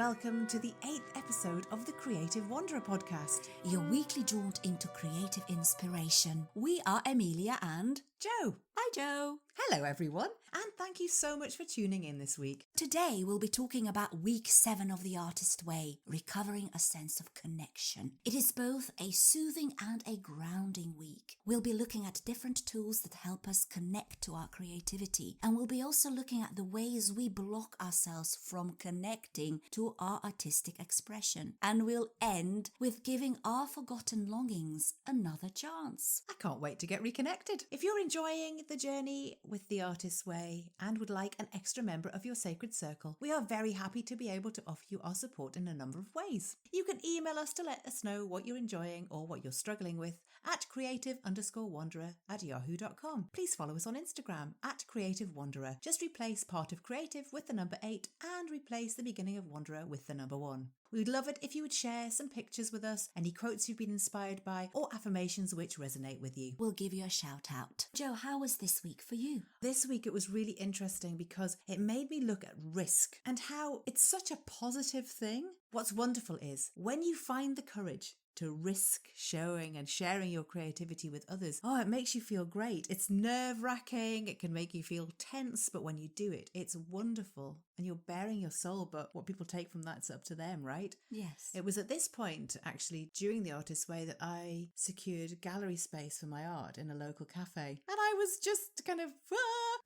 welcome to the 8th episode of the Creative Wanderer podcast. Your weekly jaunt into creative inspiration. We are Emilija and Jo. Hi Jo. Hello everyone, and thank you so much for tuning in this week. Today we'll be talking about week 7 of The Artist Way, recovering a sense of connection. It is both a soothing and a grounding week. We'll be looking at different tools that help us connect to our creativity, and we'll be also looking at the ways we block ourselves from connecting to our artistic expression. And we'll end with giving our forgotten longings another chance. I can't wait to get reconnected. If you're enjoying the journey with The Artist's Way and would like an extra member of your sacred circle, we are very happy to be able to offer you our support in a number of ways. You can email us to let us know what you're enjoying or what you're struggling with at creative_wanderer@yahoo.com. Please follow us on Instagram at Creative Wanderer. Just replace part of creative with the number 8 and replace the beginning of Wanderer with the number 1. We'd love it if you would share some pictures with us, any quotes you've been inspired by, or affirmations which resonate with you. We'll give you a shout out. Jo, how was this week for you? This week it was really interesting because it made me look at risk and how it's such a positive thing. What's wonderful is when you find the courage to risk showing and sharing your creativity with others, it makes you feel great. It's nerve-wracking, it can make you feel tense, but when you do it, it's wonderful and you're bearing your soul, but what people take from that's up to them, right? Yes. It was at this point, actually, during The Artist's Way, that I secured gallery space for my art in a local cafe. And I was just kind of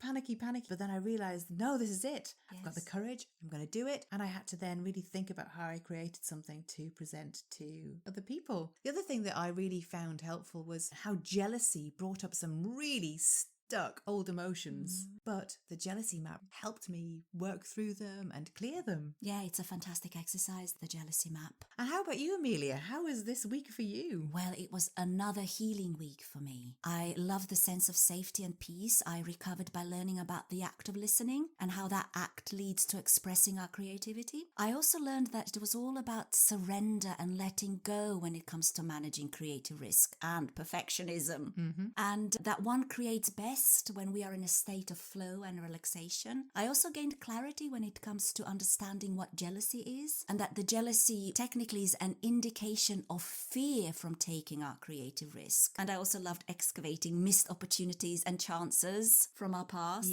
panicky. But then I realised, no, this is it. I've got the courage, I'm going to do it. And I had to then really think about how I created something to present to other people. The other thing that I really found helpful was how jealousy brought up some really stuck old emotions, but the jealousy map helped me work through them and clear them. Yeah, it's a fantastic exercise, the jealousy map. And how about you, Emilija? How was this week for you? Well, it was another healing week for me. I love the sense of safety and peace I recovered by learning about the act of listening and how that act leads to expressing our creativity. I also learned that it was all about surrender and letting go when it comes to managing creative risk and perfectionism. And that one creates best when we are in a state of flow and relaxation. I also gained clarity when it comes to understanding what jealousy is, and that the jealousy technically is an indication of fear from taking our creative risk. And I also loved excavating missed opportunities and chances from our past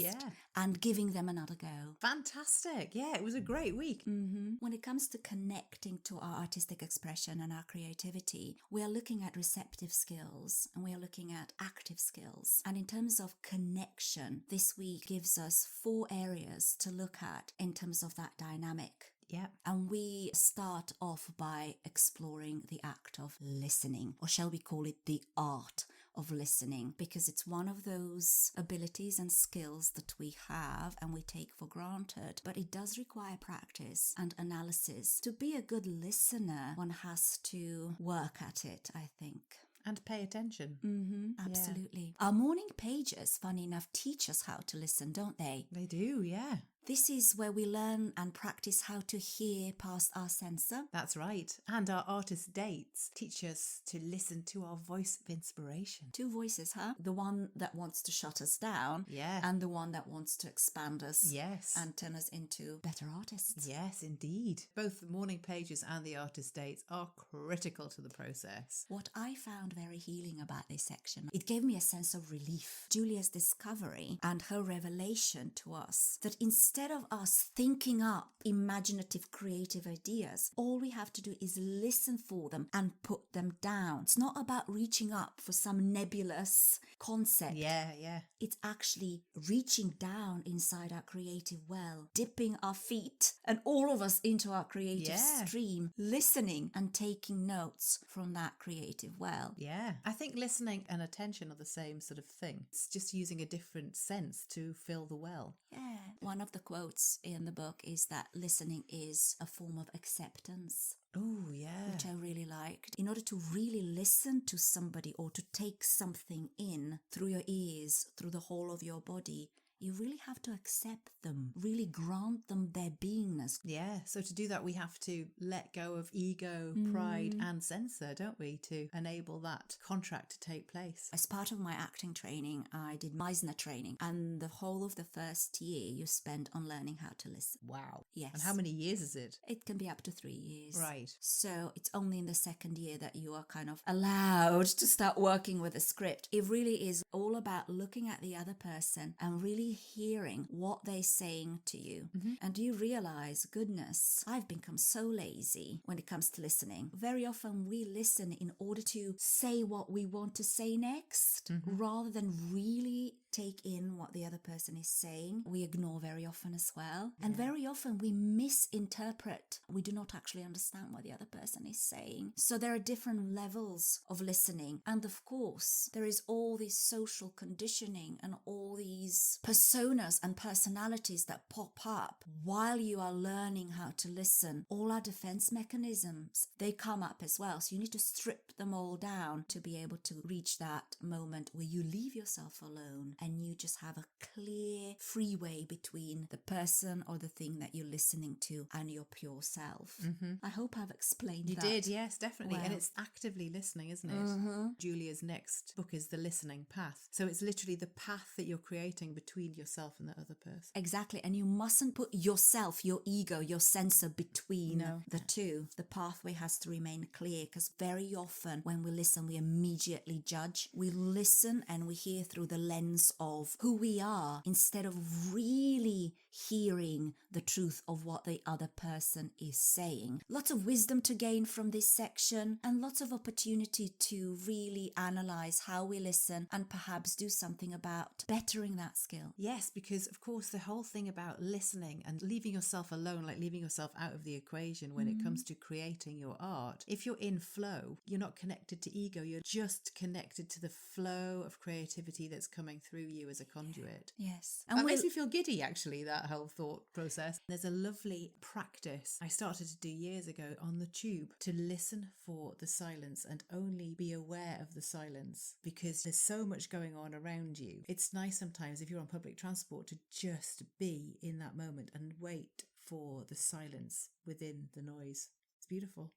and giving them another go. Fantastic. Yeah, it was a great week. When it comes to connecting to our artistic expression and our creativity, we are looking at receptive skills and we are looking at active skills. And in terms of connection, this week gives us 4 areas to look at in terms of that dynamic. Yeah. And we start off by exploring the act of listening, or shall we call it the art of listening, because it's one of those abilities and skills that we have and we take for granted, but it does require practice and analysis. To be a good listener, one has to work at it, I think. And pay attention. Absolutely. Our morning pages, funny enough, teach us how to listen, don't they? They do, yeah. This is where we learn and practice how to hear past our sensor. That's right. And our artist dates teach us to listen to our voice of inspiration. 2 voices, huh? The one that wants to shut us down. Yeah. And the one that wants to expand us. Yes. And turn us into better artists. Yes, indeed. Both the morning pages and the artist dates are critical to the process. What I found very healing about this section, it gave me a sense of relief. Julia's discovery and her revelation to us that instead of us thinking up imaginative, creative ideas, all we have to do is listen for them and put them down. It's not about reaching up for some nebulous concept. Yeah. It's actually reaching down inside our creative well, dipping our feet and all of us into our creative stream, listening and taking notes from that creative well. Yeah. I think listening and attention are the same sort of thing. It's just using a different sense to fill the well. Yeah. One of the quotes in the book is that listening is a form of acceptance. Oh, yeah. Which I really liked. In order to really listen to somebody or to take something in through your ears, through the whole of your body, you really have to accept them, really grant them their beingness. Yeah, so to do that, we have to let go of ego, pride, and censor, don't we, to enable that contract to take place. As part of my acting training, I did Meisner Training, and the whole of the first year you spend on learning how to listen. Wow. Yes. And how many years is it? It can be up to 3 years. Right. So it's only in the second year that you are kind of allowed to start working with a script. It really is all about looking at the other person and really hearing what they're saying to you. And do you realize, goodness, I've become so lazy when it comes to listening. Very often we listen in order to say what we want to say next, rather than really take in what the other person is saying. We ignore very often as well. And very often we misinterpret. We do not actually understand what the other person is saying. So there are different levels of listening. And of course, there is all this social conditioning and all these personas and personalities that pop up while you are learning how to listen. All our defense mechanisms, they come up as well. So you need to strip them all down to be able to reach that moment where you leave yourself alone and you just have a clear freeway between the person or the thing that you're listening to and your pure self. I hope I've explained that. You did, yes, definitely. Well. And it's actively listening, isn't it? Julia's next book is The Listening Path. So it's literally the path that you're creating between yourself and the other person. Exactly. And you mustn't put yourself, your ego, your censor between the two. The pathway has to remain clear, because very often when we listen, we immediately judge. We listen and we hear through the lens of who we are instead of really hearing the truth of what the other person is saying. Lots of wisdom to gain from this section and lots of opportunity to really analyze how we listen and perhaps do something about bettering that skill. Yes, because of course the whole thing about listening and leaving yourself alone, like leaving yourself out of the equation when it comes to creating your art. If you're in flow, you're not connected to ego, you're just connected to the flow of creativity that's coming through you as a conduit. Yes. And that makes me feel giddy, actually, that whole thought process. There's a lovely practice I started to do years ago on the tube to listen for the silence and only be aware of the silence, because there's so much going on around you. It's nice sometimes if you're on public transport to just be in that moment and wait for the silence within the noise. It's beautiful.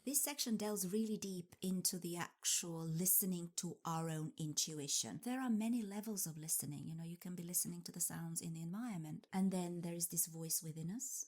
This section delves really deep into the actual listening to our own intuition. There are many levels of listening. You know, you can be listening to the sounds in the environment, and then there is this voice within us,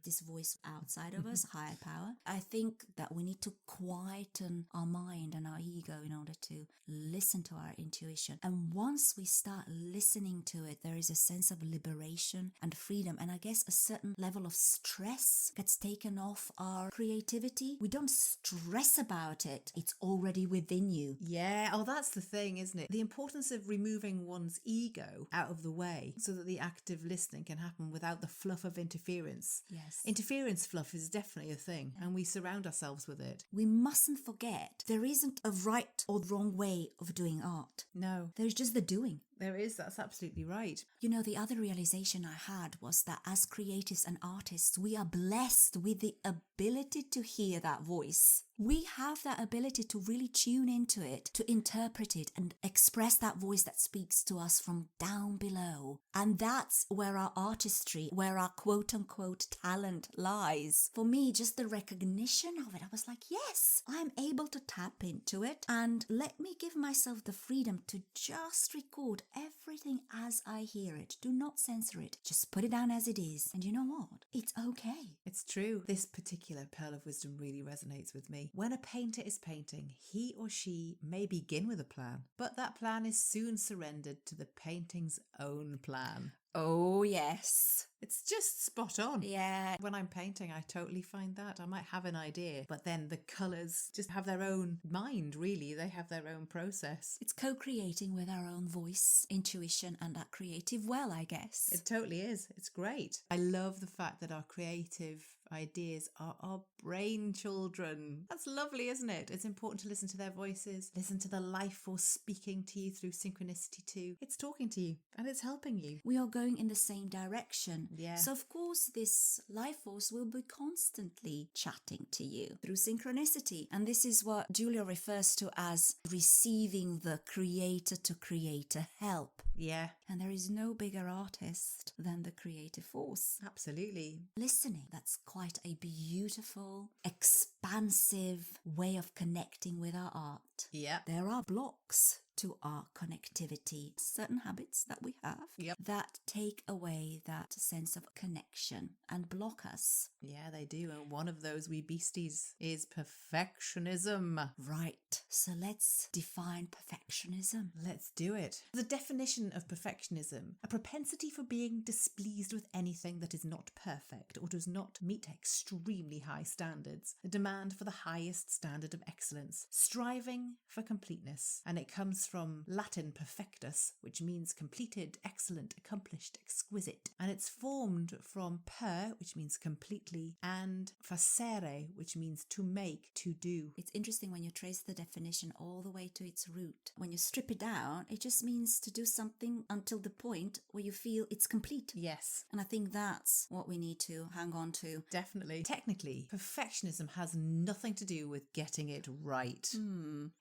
this voice outside of us, higher power. I think that we need to quieten our mind and our ego in order to listen to our intuition. And once we start listening to it, there is a sense of liberation and freedom. And I guess a certain level of stress gets taken off our creativity. We don't stress about it. It's already within you. Yeah, oh, that's the thing, isn't it? The importance of removing one's ego out of the way so that the active listening can happen without the fluff of interference. Yes. Interference fluff is definitely a thing, and we surround ourselves with it. We mustn't forget there isn't a right or wrong way of doing art. No, There's just the doing. there is. That's absolutely right. You know, the other realization I had was that as creatives and artists, we are blessed with the ability to hear that voice. We have that ability to really tune into it, to interpret it and express that voice that speaks to us from down below. And that's where our artistry, where our quote unquote talent lies. For me, just the recognition of it, I was like, yes, I'm able to tap into it, and let me give myself the freedom to just record everything as I hear it. Do not censor it. Just put it down as it is. And you know what? It's okay. It's true. This particular pearl of wisdom really resonates with me. When a painter is painting, he or she may begin with a plan, but that plan is soon surrendered to the painting's own plan. Oh, yes. It's just spot on. Yeah. When I'm painting, I totally find that. I might have an idea, but then the colours just have their own mind, really. They have their own process. It's co-creating with our own voice, intuition, and that creative well, I guess. It totally is. It's great. I love the fact that our creative ideas are our brain children. That's lovely, isn't it? It's important to listen to their voices, listen to the life force speaking to you through synchronicity too. It's talking to you and it's helping you. We are going in the same direction. Yeah. So of course this life force will be constantly chatting to you through synchronicity. And this is what Julia refers to as receiving the creator to creator help. Yeah. And there is no bigger artist than the creative force. Absolutely. Listening, that's quite a beautiful, expansive way of connecting with our art. Yeah. There are blocks to our connectivity, certain habits that we have that take away that sense of connection and block us. Yeah, they do. And one of those wee beasties is perfectionism. Right. So let's define perfectionism. Let's do it. The definition of perfectionism: a propensity for being displeased with anything that is not perfect or does not meet extremely high standards. A demand for the highest standard of excellence. Striving for completeness. And it comes from Latin perfectus, which means completed, excellent, accomplished, exquisite. And it's formed from per, which means completely, and facere, which means to make, to do. It's interesting when you trace the definition all the way to its root. When you strip it down, it just means to do something until the point where you feel it's complete. Yes. And I think that's what we need to hang on to. Definitely. Technically, perfectionism has nothing to do with getting it right.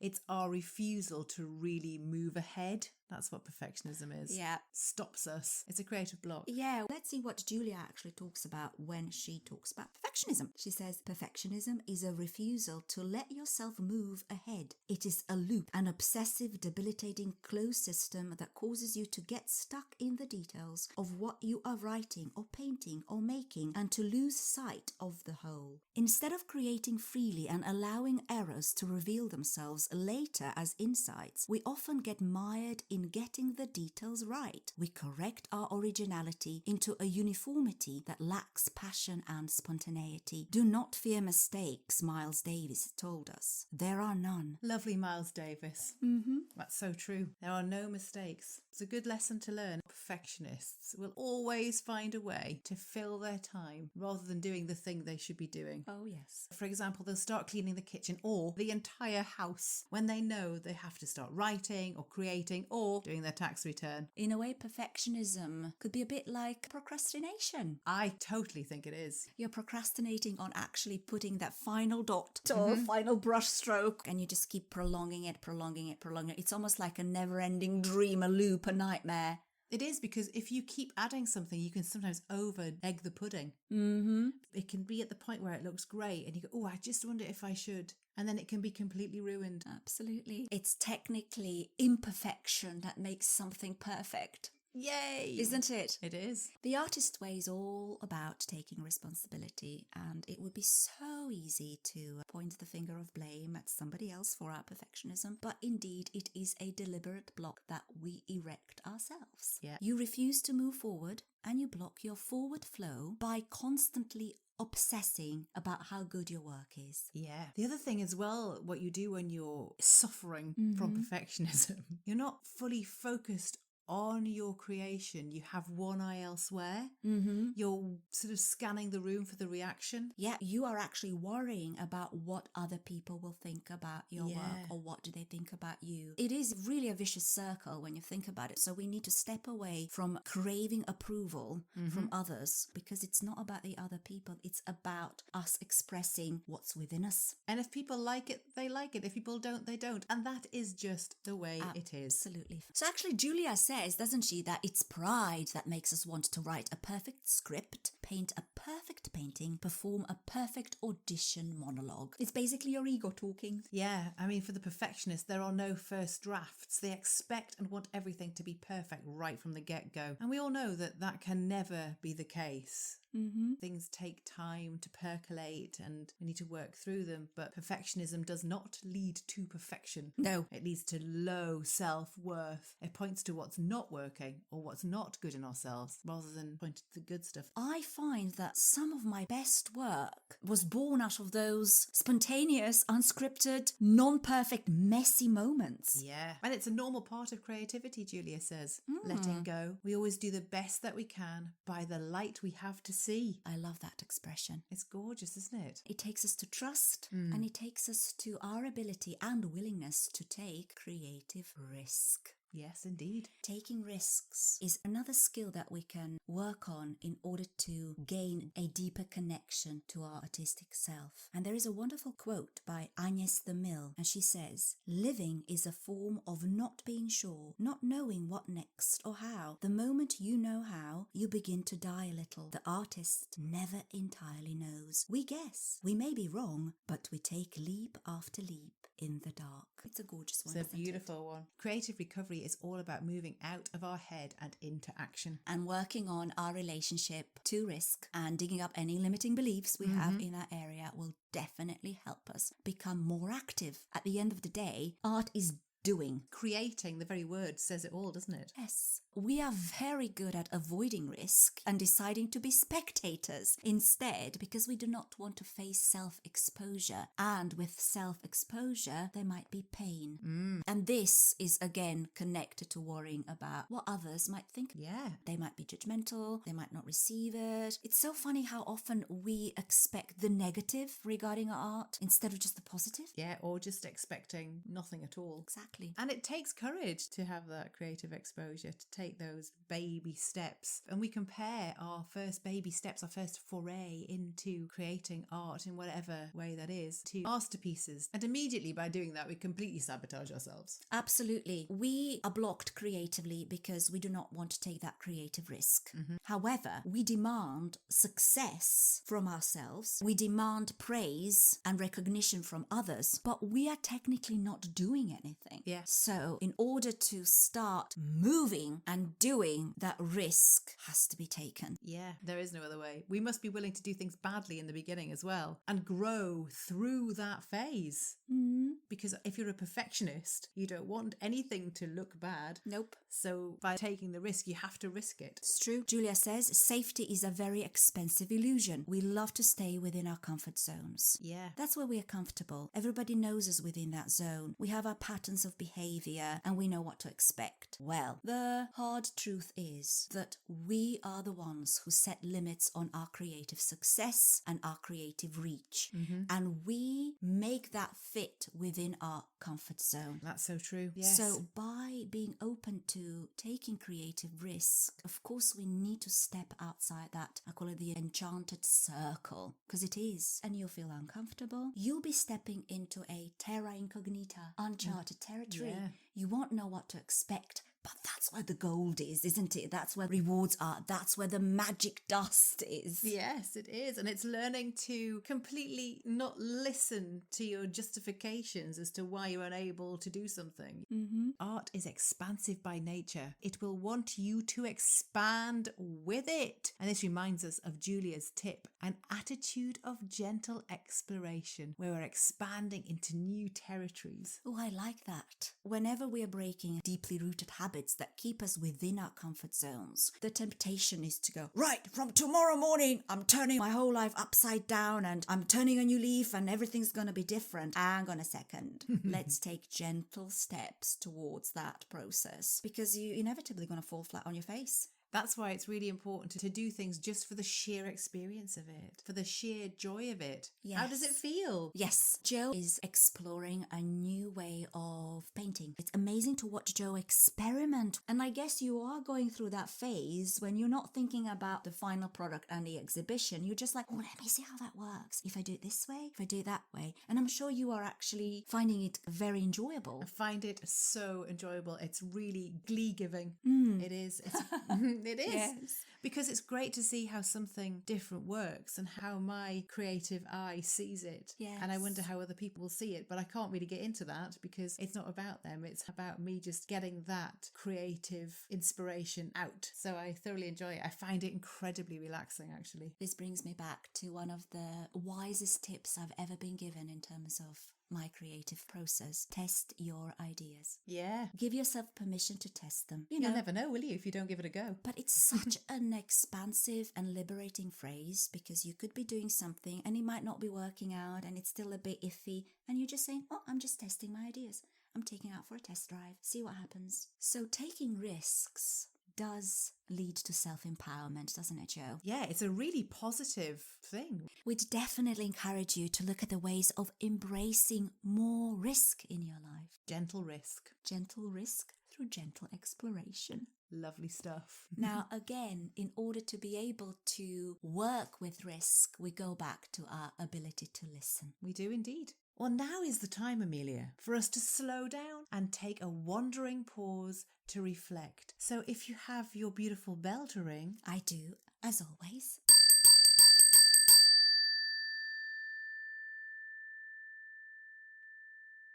It's our refusal to really move ahead. That's what perfectionism is. Yeah. Stops us. It's a creative block. Yeah, let's see what Julia actually talks about when she talks about perfectionism. She says, perfectionism is a refusal to let yourself move ahead. It is a loop, an obsessive, debilitating, closed system that causes you to get stuck in the details of what you are writing or painting or making and to lose sight of the whole. Instead of creating freely and allowing errors to reveal themselves later as insights, we often get mired in getting the details right. We correct our originality into a uniformity that lacks passion and spontaneity. Do not fear mistakes, Miles Davis told us. There are none. Lovely Miles Davis. That's so true. There are no mistakes. It's a good lesson to learn. Perfectionists will always find a way to fill their time rather than doing the thing they should be doing. Oh, yes. For example, they'll start cleaning the kitchen or the entire house when they know they have to start writing or creating or doing their tax return. In a way, perfectionism could be a bit like procrastination. I totally think it is. You're procrastinating on actually putting that final dot or final brush stroke, and you just keep prolonging it. It's almost like a never-ending dream, a loop, a nightmare. It is, because if you keep adding something, you can sometimes over-egg the pudding. It can be at the point where it looks great and you go, oh, I just wonder if I should. And then it can be completely ruined. Absolutely. It's technically imperfection that makes something perfect. Yay! Isn't it? It is. The artist way is all about taking responsibility, and it would be so easy to point the finger of blame at somebody else for our perfectionism, but indeed it is a deliberate block that we erect ourselves. Yeah. You refuse to move forward, and you block your forward flow by constantly obsessing about how good your work is. Yeah. The other thing as well, what you do when you're suffering from perfectionism, you're not fully focused on your creation. You have one eye elsewhere. You're sort of scanning the room for the reaction. Yeah, you are actually worrying about what other people will think about your work, or what do they think about you. It is really a vicious circle when you think about it. So we need to step away from craving approval from others, because it's not about the other people. It's about us expressing what's within us. And if people like it, they like it. If people don't, they don't. And that is just the way it is. Absolutely. So actually Julia says, doesn't she, that it's pride that makes us want to write a perfect script, paint a perfect painting, perform a perfect audition monologue. It's basically your ego talking. Yeah, I mean, for the perfectionist, there are no first drafts. They expect and want everything to be perfect right from the get-go. And we all know that that can never be the case. Things take time to percolate and we need to work through them, but perfectionism does not lead to perfection. No. It leads to low self-worth. It points to what's not working or what's not good in ourselves rather than pointing to the good stuff. I find that some of my best work was born out of those spontaneous, unscripted, non-perfect, messy moments. Yeah. And it's a normal part of creativity, Julia says. Letting go. We always do the best that we can by the light we have to see. I love that expression. It's gorgeous, isn't it? It takes us to trust, and it takes us to our ability and willingness to take creative risk. Yes, indeed. Taking risks is another skill that we can work on in order to gain a deeper connection to our artistic self. And there is a wonderful quote by Agnes the Mill, and she says, "Living is a form of not being sure, not knowing what next or how. The moment you know how, you begin to die a little. The artist never entirely knows. We guess. We may be wrong, but we take leap after leap in the dark." It's a gorgeous one. It's a beautiful one. Creative recovery is all about moving out of our head and into action. And working on our relationship to risk and digging up any limiting beliefs we have in that area will definitely help us become more active. At the end of the day, art is doing. Creating, the very word says it all, doesn't it? Yes. We are very good at avoiding risk and deciding to be spectators instead, because we do not want to face self-exposure. And with self-exposure, there might be pain. And this is again connected to worrying about what others might think. Yeah. They might be judgmental, they might not receive it. It's so funny how often we expect the negative regarding our art instead of just the positive. Yeah, or just expecting nothing at all. Exactly. And it takes courage to have that creative exposure, to take those baby steps. And we compare our first baby steps, our first foray into creating art in whatever way that is, to masterpieces. And immediately by doing that, we completely sabotage ourselves. Absolutely. We are blocked creatively because we do not want to take that creative risk. However, we demand success from ourselves. We demand praise and recognition from others, but we are technically not doing anything. Yeah. So in order to start moving and doing, that risk has to be taken. Yeah, there is no other way. We must be willing to do things badly in the beginning as well and grow through that phase. Because if you're a perfectionist, you don't want anything to look bad. Nope. So by taking the risk, you have to risk it. It's true. Julia says, safety is a very expensive illusion. We love to stay within our comfort zones. Yeah. That's where we are comfortable. Everybody knows us within that zone. We have our patterns of behavior and we know what to expect. Well, the hard truth is that we are the ones who set limits on our creative success and our creative reach. And we make that fit within our comfort zone. That's so true. Yes. So by being open to taking creative risk, of course we need to step outside that, I call it the enchanted circle, because it is, and you'll feel uncomfortable. You'll be stepping into a terra incognita, uncharted territory. Yeah. You won't know what to expect. But that's where the gold is, isn't it? That's where rewards are. That's where the magic dust is. Yes, it is. And it's learning to completely not listen to your justifications as to why you're unable to do something. Art is expansive by nature. It will want you to expand with it. And this reminds us of Julia's tip, an attitude of gentle exploration, where we're expanding into new territories. Oh, I like that. Whenever we are breaking deeply rooted habits that keep us within our comfort zones, the temptation is to go, right, from tomorrow morning, I'm turning my whole life upside down and I'm turning a new leaf and everything's going to be different. Hang on a second. Let's take gentle steps towards that process, because you're inevitably going to fall flat on your face. That's why it's really important to do things just for the sheer experience of it, for the sheer joy of it. Yes. How does it feel? Yes, Jo is exploring a new way of painting. It's amazing to watch Jo experiment. And I guess you are going through that phase when you're not thinking about the final product and the exhibition. You're just like, oh, let me see how that works. If I do it this way, if I do it that way. And I'm sure you are actually finding it very enjoyable. I find it so enjoyable. It's really glee-giving. It is. It's, it is. Yes. Because it's great to see how something different works and how my creative eye sees it. Yes. And I wonder how other people will see it. But I can't really get into that because it's not about them. It's about me just getting that creative inspiration out. So I thoroughly enjoy it. I find it incredibly relaxing, actually. This brings me back to one of the wisest tips I've ever been given in terms of my creative process. Test your ideas. Yeah. Give yourself permission to test them. You'll never know, will you, if you don't give it a go? But it's such an expansive and liberating phrase, because you could be doing something and it might not be working out and it's still a bit iffy, and you're just saying, oh, I'm just testing my ideas. I'm taking it out for a test drive. See what happens. So taking risks does lead to self-empowerment, doesn't it, Jo? Yeah, it's a really positive thing. We'd definitely encourage you to look at the ways of embracing more risk in your life. Gentle risk. Gentle risk. through gentle exploration. Lovely stuff. Now, again, in order to be able to work with risk, we go back to our ability to listen. We do indeed. Well, now is the time, Amelia, for us to slow down and take a wandering pause to reflect. So if you have your beautiful bell to ring. I do, as always.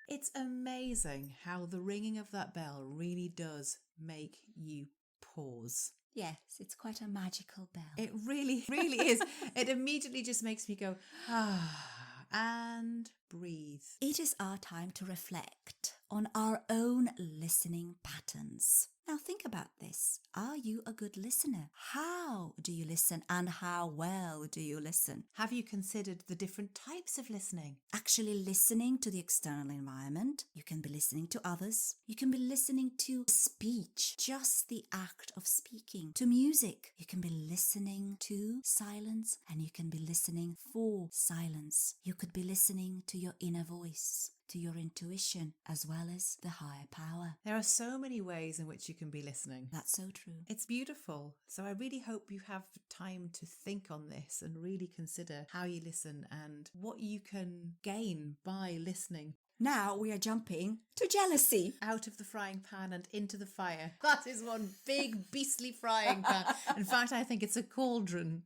It's amazing how the ringing of that bell really does make you pause. Yes, it's quite a magical bell. It really, really is. It immediately just makes me go, and breathe. It is our time to reflect on our own listening patterns. Now think about this. Are you a good listener? How do you listen and how well do you listen? Have you considered the different types of listening? Actually listening to the external environment. You can be listening to others. You can be listening to speech, just the act of speaking. To music. You can be listening to silence and you can be listening for silence. You could be listening to your inner voice, to your intuition, as well as the higher power. There are so many ways in which you can be listening. That's so true. It's beautiful. So I really hope you have time to think on this and really consider how you listen and what you can gain by listening. Now we are jumping to jealousy. Out of the frying pan and into the fire. That is one big beastly frying pan. In fact, I think it's a cauldron.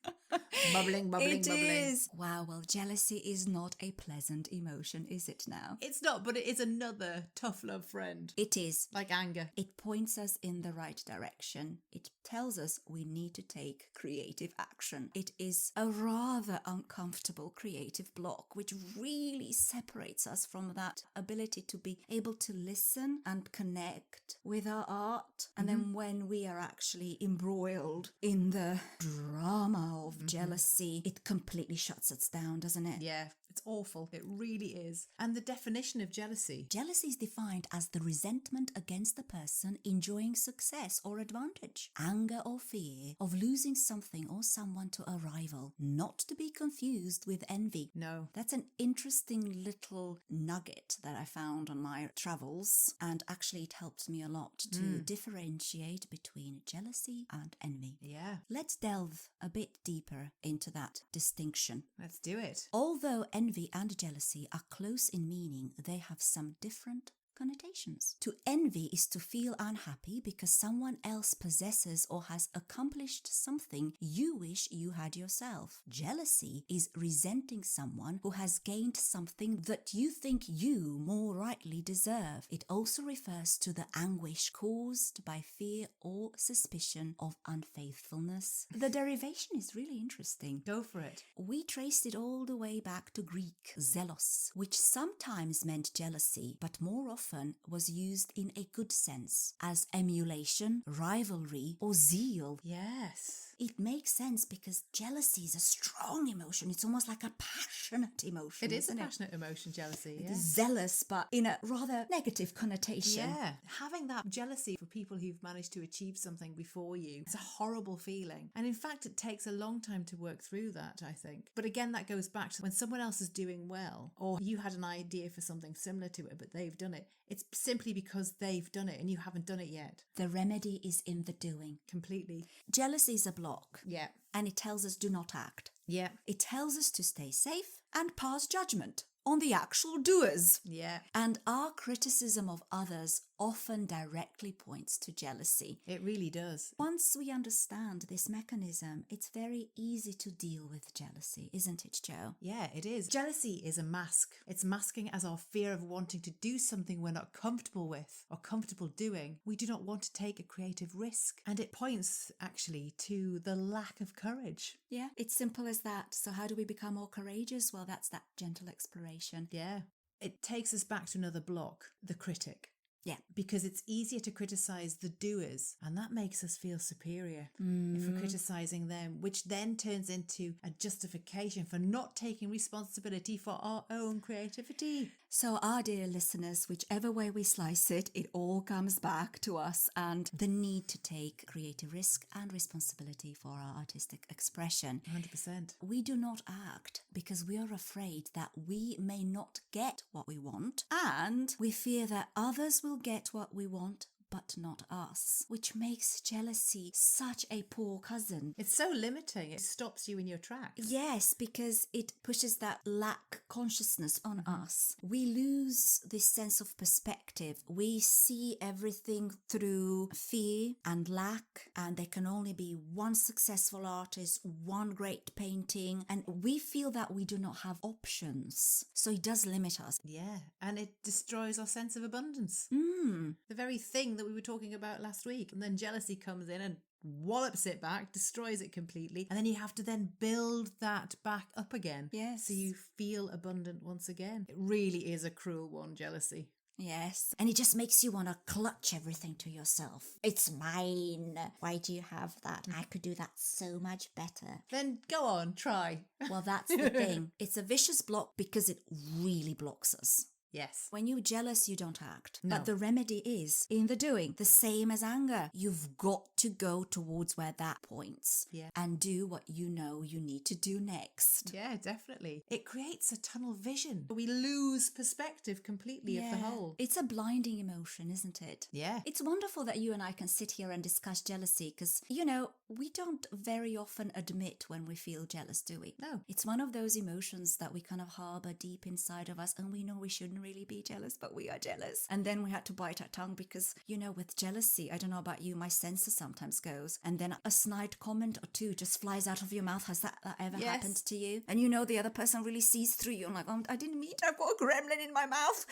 Bubbling, bubbling, bubbling. It is. Wow, well, jealousy is not a pleasant emotion, is it now? It's not, but it is another tough love friend. It is. Like anger. It points us in the right direction. It tells us we need to take creative action. It is a rather uncomfortable creative block, which really separates us from that ability to be able to listen and connect with our art. And then when we are actually embroiled in the drama of jealousy, it completely shuts us down, doesn't it? Yeah, it's awful. It really is. And the definition of jealousy. Jealousy is defined as the resentment against the person enjoying success or advantage, anger or fear of losing something or someone to a rival, not to be confused with envy. No. That's an interesting little nugget that I found on my travels, and actually it helped me a lot to differentiate between jealousy and envy. Yeah. Let's delve a bit deeper into that distinction. Let's do it. Although envy and jealousy are close in meaning, they have some different connotations. To envy is to feel unhappy because someone else possesses or has accomplished something you wish you had yourself. Jealousy is resenting someone who has gained something that you think you more rightly deserve. It also refers to the anguish caused by fear or suspicion of unfaithfulness. The derivation is really interesting. Go for it. We traced it all the way back to Greek, zelos, which sometimes meant jealousy, but more often was used in a good sense, as emulation, rivalry, or zeal. Yes. It makes sense because jealousy is a strong emotion. It's almost like a passionate emotion. It is a isn't passionate emotion, jealousy. It Yeah. is zealous, but in a rather negative connotation. Yeah. Having that jealousy for people who've managed to achieve something before you, it's a horrible feeling. And in fact, it takes a long time to work through that, I think. But again, that goes back to when someone else is doing well, or you had an idea for something similar to it, but they've done it. It's simply because they've done it and you haven't done it yet. The remedy is in the doing. Completely. Jealousy is a block. Yeah. And it tells us do not act. Yeah. It tells us to stay safe and pass judgment on the actual doers. Yeah. And our criticism of others often directly points to jealousy. It really does. Once we understand this mechanism, it's very easy to deal with jealousy, isn't it, Jo? Yeah, it is. Jealousy is a mask. It's masking as our fear of wanting to do something we're not comfortable with or comfortable doing. We do not want to take a creative risk. And it points actually to the lack of courage. Yeah, it's simple as that. So how do we become more courageous? Well, that's that gentle exploration. Yeah. It takes us back to another block, the critic. Yeah. Because it's easier to criticize the doers, and that makes us feel superior if we're criticizing them, which then turns into a justification for not taking responsibility for our own creativity. So our dear listeners, whichever way we slice it, it all comes back to us and the need to take creative risk and responsibility for our artistic expression. 100%. We do not act because we are afraid that we may not get what we want, and we fear that others will get what we want but not us, which makes jealousy such a poor cousin. It's so limiting. It stops you in your tracks. Yes, because it pushes that lack consciousness on us. We lose this sense of perspective. We see everything through fear and lack, and there can only be one successful artist, one great painting, and we feel that we do not have options. So it does limit us. Yeah, and it destroys our sense of abundance. The very thing that we were talking about last week. And then jealousy comes in and wallops it back, destroys it completely, and then you have to then build that back up again. Yes. So you feel abundant once again. It really is a cruel one, jealousy. Yes. And it just makes you want to clutch everything to yourself. It's mine. Why do you have that? I could do that so much better. Then go on, try. Well, that's the thing. It's a vicious block because it really blocks us. Yes. When you're jealous, you don't act. No. But the remedy is in the doing, the same as anger. You've got to go towards where that points and do what you know you need to do next. Yeah, definitely. It creates a tunnel vision. We lose perspective completely of the whole. It's a blinding emotion, isn't it? Yeah. It's wonderful that you and I can sit here and discuss jealousy because, you know, we don't very often admit when we feel jealous, do we? No. It's one of those emotions that we kind of harbor deep inside of us, and we know we shouldn't really be jealous, but we are jealous. And then we had to bite our tongue because, you know, with jealousy, I don't know about you, my censor sometimes goes, and then a snide comment or two just flies out of your mouth. Has that ever happened to you? And you know the other person really sees through you. I'm like, oh, I didn't mean to. I've got a gremlin in my mouth.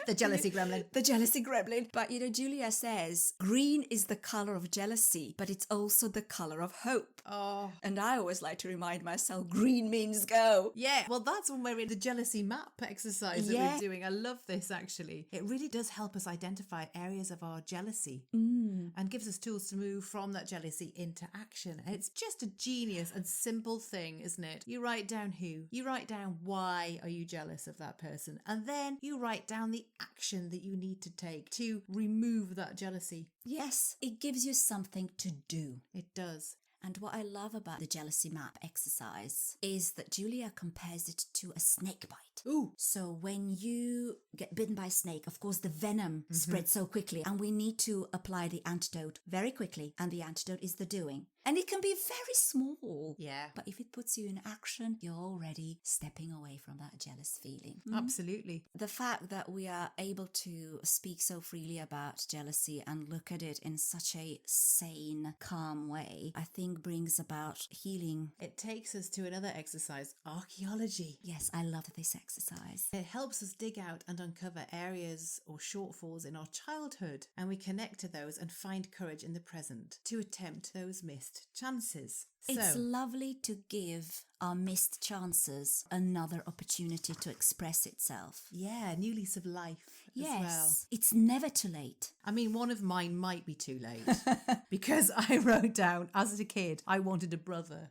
The jealousy gremlin. The jealousy gremlin. But, you know, Julia says, green is the color of jealousy, but it's also the color of hope. Oh. And I always like to remind myself, green means go. Yeah, well, that's when we're in the jealousy map exercise that we're doing. I love this, actually. It really does help us identify areas of our jealousy and gives us tools to move from that jealousy into action. And it's just a genius and simple thing, isn't it? You write down who, you write down why are you jealous of that person, and then you write down the action that you need to take to remove that jealousy. Yes, it gives you something to do. It does. And what I love about the jealousy map exercise is that Julia compares it to a snake bite. Ooh. So when you get bitten by a snake, of course, the venom spreads so quickly, and we need to apply the antidote very quickly. And the antidote is the doing. And it can be very small. Yeah. But if it puts you in action, you're already stepping away from that jealous feeling. Absolutely. The fact that we are able to speak so freely about jealousy and look at it in such a sane, calm way, I think brings about healing. It takes us to another exercise, archaeology. Yes, I love this exercise. It helps us dig out and uncover areas or shortfalls in our childhood, and we connect to those and find courage in the present to attempt those missed chances. It's lovely to give our missed chances another opportunity to express itself. Yeah, new lease of life as well. It's never too late. I mean, one of mine might be too late because I wrote down, as a kid, I wanted a brother.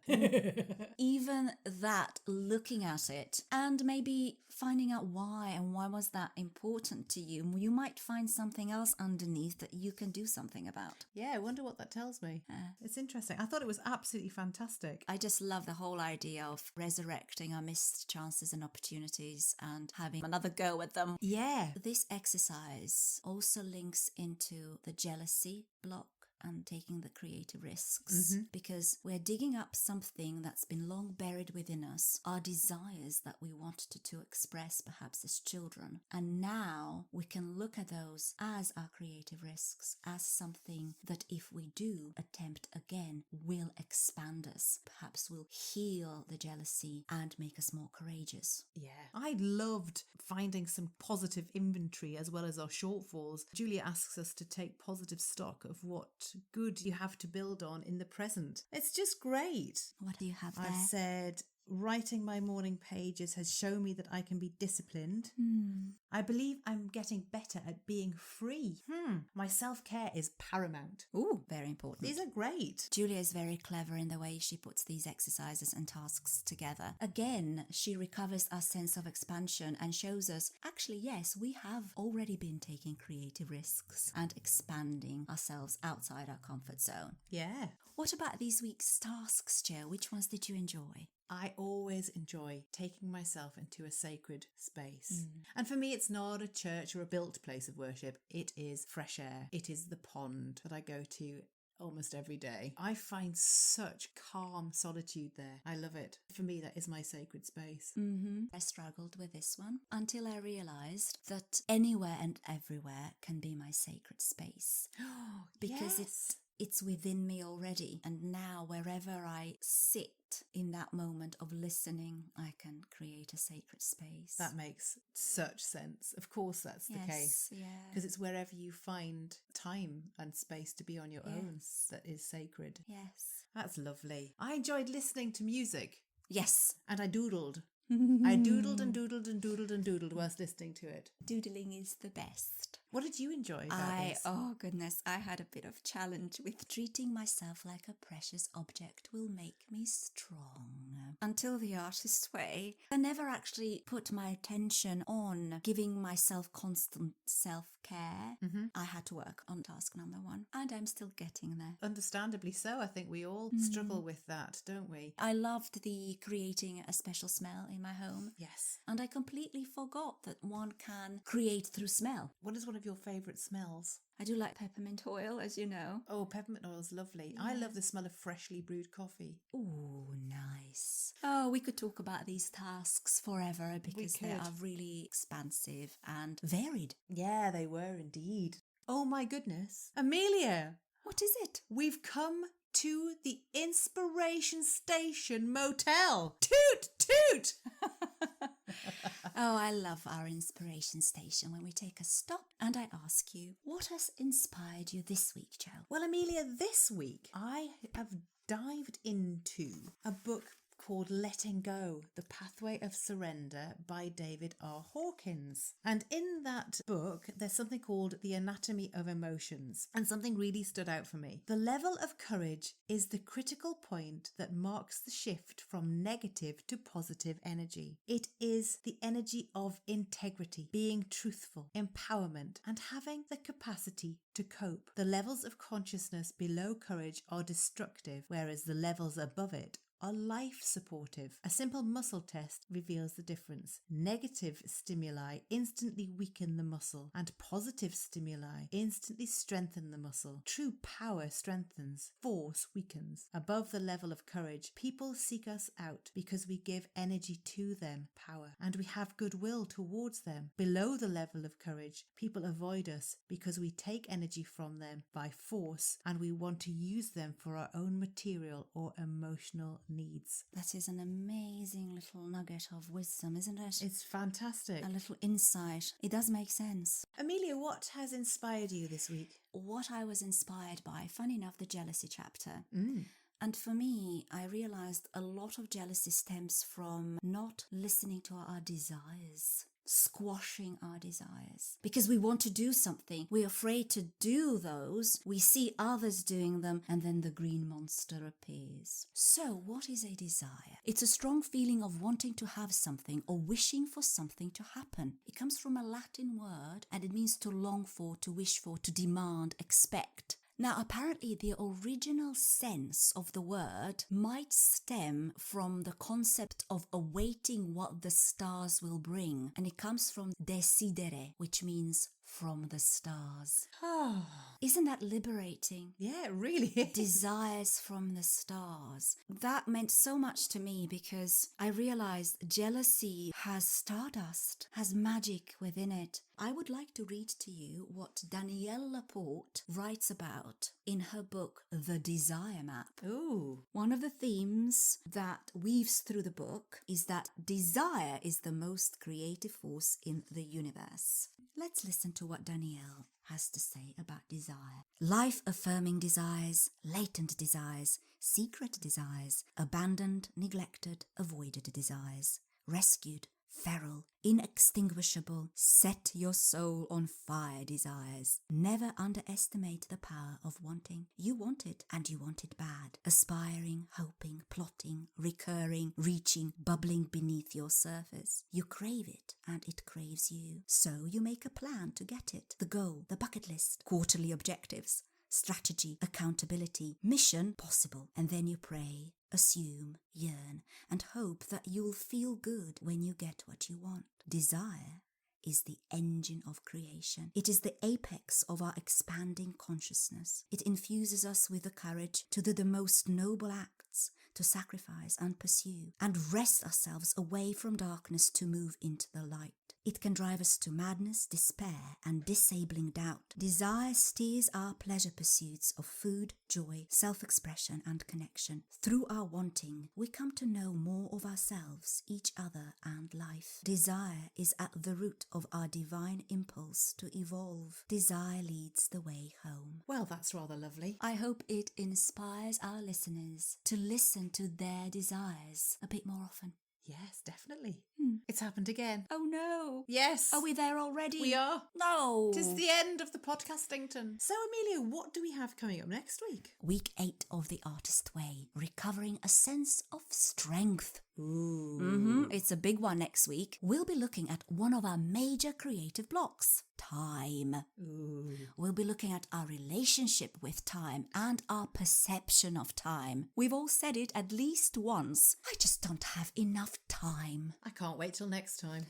Even that, looking at it and maybe finding out why and why was that important to you, you might find something else underneath that you can do something about. Yeah, I wonder what that tells me. It's interesting. I thought it was absolutely fantastic. I just love the whole idea of resurrecting our missed chances and opportunities and having another go at them. Yeah. This exercise also links into the jealousy block and taking the creative risks because we're digging up something that's been long buried within us, our desires that we wanted to express perhaps as children. And now we can look at those as our creative risks, as something that if we do attempt again will expand us, perhaps will heal the jealousy and make us more courageous. Yeah. I loved finding some positive inventory as well as our shortfalls. Julia asks us to take positive stock of what good you have to build on in the present. It's just great. What do you have there? I've said, writing my morning pages has shown me that I can be disciplined. I believe I'm getting better at being free. My self-care is paramount. Ooh, very important. These are great. Julia is very clever in the way she puts these exercises and tasks together. Again, she recovers our sense of expansion and shows us, actually, yes, we have already been taking creative risks and expanding ourselves outside our comfort zone. Yeah. What about these week's tasks, Jo? Which ones did you enjoy? I always enjoy taking myself into a sacred space. And for me, it's not a church or a built place of worship. It is fresh air. It is the pond that I go to almost every day. I find such calm solitude there. I love it. For me, that is my sacred space. I struggled with this one until I realized that anywhere and everywhere can be my sacred space. Because yes. it's within me already. And now wherever I sit in that moment of listening, I can create a sacred space. That makes such sense. Of course, that's the case. Yeah. Because it's wherever you find time and space to be on your own that is sacred. Yes. That's lovely. I enjoyed listening to music. Yes. And I doodled. I doodled and doodled and doodled and doodled whilst listening to it. Doodling is the best. What did you enjoy about this? Oh goodness, I had a bit of challenge with treating myself like a precious object will make me strong. Until the artist's way, I never actually put my attention on giving myself constant self-care. I had to work on task number 1, and I'm still getting there. Understandably so. I think we all struggle with that, don't we? I loved the creating a special smell in my home. Yes. And I completely forgot that one can create through smell. What is one of your favourite smells? I do like peppermint oil, as you know. Oh, peppermint oil is lovely. I love the smell of freshly brewed coffee. Oh, nice. Oh, we could talk about these tasks forever because they are really expansive and varied. Yeah, they were indeed. Oh my goodness. Amelia! What is it? We've come to the Inspiration Station Motel. Toot, toot! Oh, I love our inspiration station when we take a stop and I ask you, what has inspired you this week, Jo? Well, Amelia, this week I have dived into a book called Letting Go, The Pathway of Surrender by David R. Hawkins. And in that book, there's something called The Anatomy of Emotions. And something really stood out for me. The level of courage is the critical point that marks the shift from negative to positive energy. It is the energy of integrity, being truthful, empowerment, and having the capacity to cope. The levels of consciousness below courage are destructive, whereas the levels above it are life supportive. A simple muscle test reveals the difference. Negative stimuli instantly weaken the muscle, and positive stimuli instantly strengthen the muscle. True power strengthens, force weakens. Above the level of courage, people seek us out because we give energy to them, power, and we have goodwill towards them. Below the level of courage, people avoid us because we take energy from them by force and we want to use them for our own material or emotional needs. That is an amazing little nugget of wisdom, isn't it? It's fantastic. A little insight. It does make sense. Amelia, what has inspired you this week? What I was inspired by, funny enough, the jealousy chapter. And for me, I realized a lot of jealousy stems from not listening to our desires. Squashing our desires because we want to do something. We're afraid to do those. We see others doing them and then the green monster appears. So what is a desire? It's a strong feeling of wanting to have something or wishing for something to happen. It comes from a Latin word and it means to long for, to wish for, to demand, expect. Now, apparently the original sense of the word might stem from the concept of awaiting what the stars will bring. And it comes from decidere, which means from the stars. Isn't that liberating? Yeah, it really is. Desires from the stars. That meant so much to me because I realized jealousy has stardust, has magic within it. I would like to read to you what Danielle Laporte writes about in her book, The Desire Map. Ooh. One of the themes that weaves through the book is that desire is the most creative force in the universe. Let's listen to what Danielle has to say about desire. Life-affirming desires, latent desires, secret desires, abandoned, neglected, avoided desires, rescued, feral, inextinguishable, set your soul on fire desires. Never underestimate the power of wanting. You want it, and you want it bad. Aspiring, hoping, plotting, recurring, reaching, bubbling beneath your surface. You crave it, and it craves you. So you make a plan to get it. The goal, the bucket list, quarterly objectives, strategy, accountability, mission, possible. And then you pray, assume, yearn, and hope that you'll feel good when you get what you want. Desire is the engine of creation. It is the apex of our expanding consciousness. It infuses us with the courage to do the most noble acts, to sacrifice and pursue, and wrest ourselves away from darkness to move into the light. It can drive us to madness, despair, and disabling doubt. Desire steers our pleasure pursuits of food, joy, self-expression, and connection. Through our wanting, we come to know more of ourselves, each other, and life. Desire is at the root of our divine impulse to evolve. Desire leads the way home. Well, that's rather lovely. I hope it inspires our listeners to listen to their desires a bit more often. Yes, definitely. It's happened again. Oh no. Yes. Are we there already? We are. No. 'Tis the end of the podcastington. So, Amelia, what do we have coming up next week? Week 8 of The Artist Way, recovering a sense of strength. Ooh. It's a big one next week. We'll be looking at one of our major creative blocks, time. Ooh. We'll be looking at our relationship with time and our perception of time. We've all said it at least once. I just don't have enough time. I can't wait till next time.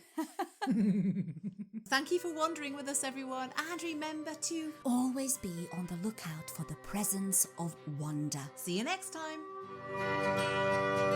Thank you for wandering with us, everyone. And remember to always be on the lookout for the presence of wonder. see you next time.